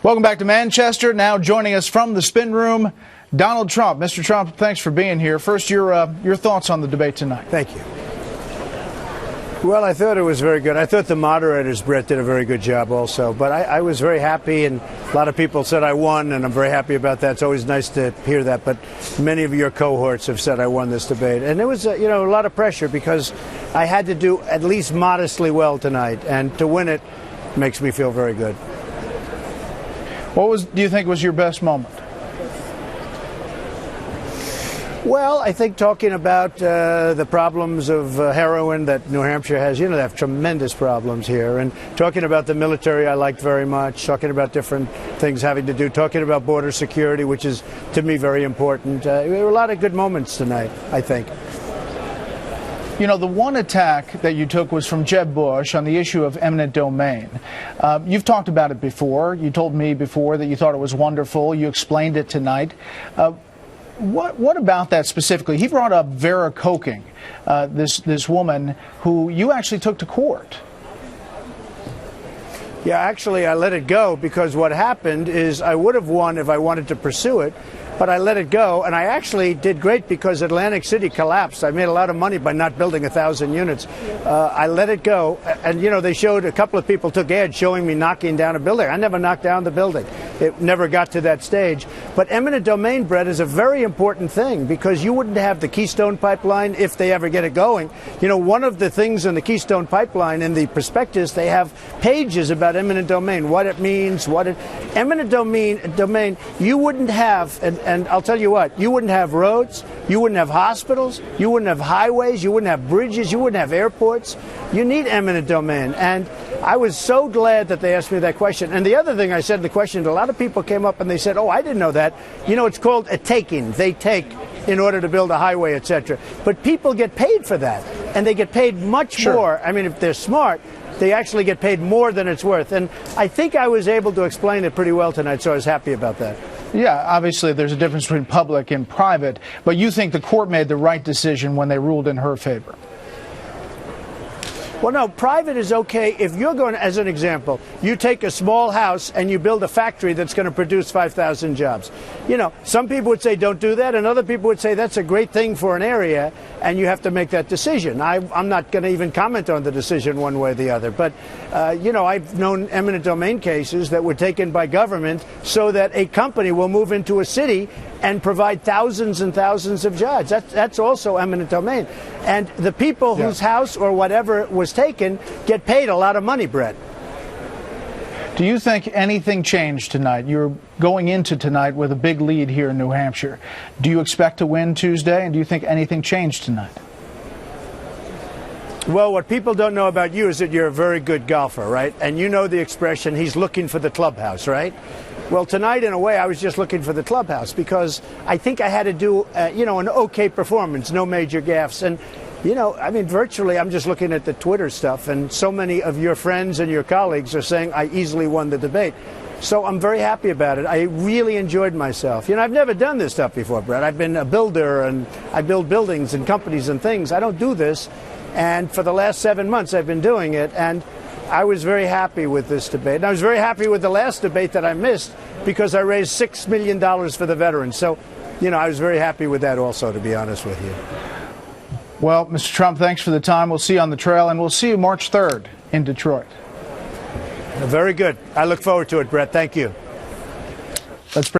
Welcome back to Manchester. Now joining us from the spin room, Donald Trump. Mr. Trump, thanks for being here. First, your thoughts on the debate tonight. Thank you. Well, I thought it was very good. I thought the moderators, Brett, did a very good job also. But I was very happy, and a lot of people said I won, and I'm very happy about that. It's always nice to hear that. But many of your cohorts have said I won this debate. And there was, a lot of pressure because I had to do at least modestly well tonight. And to win it makes me feel very good. Do you think was your best moment? Well, I think talking about the problems of heroin that New Hampshire has, they have tremendous problems here. And talking about the military, I liked very much. Talking about different things having to do. Talking about border security, which is, to me, very important. There were a lot of good moments tonight, I think. The one attack that you took was from Jeb Bush on the issue of eminent domain. You've talked about it before. You told me before that you thought it was wonderful. You explained it tonight. What about that specifically? He brought up Vera Koking, this woman who you actually took to court. Yeah, actually, I let it go because what happened is I would have won if I wanted to pursue it, but I let it go, and I actually did great because Atlantic City collapsed. I made a lot of money by not building 1,000 units. I let it go, and they showed a couple of people took ads showing me knocking down a building. I never knocked down the building. It never got to that stage. But eminent domain, Brett, is a very important thing because you wouldn't have the Keystone Pipeline if they ever get it going. One of the things in the Keystone Pipeline, in the prospectus, they have pages about eminent domain, what it means, eminent domain, you wouldn't have, and I'll tell you what, you wouldn't have roads, you wouldn't have hospitals, you wouldn't have highways, you wouldn't have bridges, you wouldn't have airports. You need eminent domain. And I was so glad that they asked me that question. And the other thing I said in the question, a lot of people came up and they said, oh, I didn't know that. It's called a taking. They take in order to build a highway, etc. But people get paid for that. And they get paid much more. I mean, if they're smart, they actually get paid more than it's worth. And I think I was able to explain it pretty well tonight, so I was happy about that. Yeah, obviously there's a difference between public and private, but you think the court made the right decision when they ruled in her favor? Well, no, private is okay if you're going, as an example, you take a small house and you build a factory that's going to produce 5,000 jobs. Some people would say don't do that, and other people would say that's a great thing for an area, and you have to make that decision. I'm not going to even comment on the decision one way or the other. But, I've known eminent domain cases that were taken by government so that a company will move into a city and provide thousands and thousands of jobs. That's also eminent domain. And the people whose house or whatever was taken get paid a lot of money, Brett. Do you think anything changed tonight? You're going into tonight with a big lead here in New Hampshire. Do you expect to win Tuesday, and do you think anything changed tonight? Well, what people don't know about you is that you're a very good golfer, right? And you know the expression, he's looking for the clubhouse, right? Well, tonight, in a way, I was just looking for the clubhouse because I think I had to do, an okay performance, no major gaffes. And, virtually I'm just looking at the Twitter stuff, and so many of your friends and your colleagues are saying I easily won the debate. So I'm very happy about it. I really enjoyed myself. I've never done this stuff before, Brett. I've been a builder, and I build buildings and companies and things. I don't do this. And for the last 7 months, I've been doing it. And I was very happy with this debate. And I was very happy with the last debate that I missed because I raised $6 million for the veterans. So, I was very happy with that also, to be honest with you. Well, Mr. Trump, thanks for the time. We'll see you on the trail, and we'll see you March 3rd in Detroit. Very good. I look forward to it, Brett. Thank you. Let's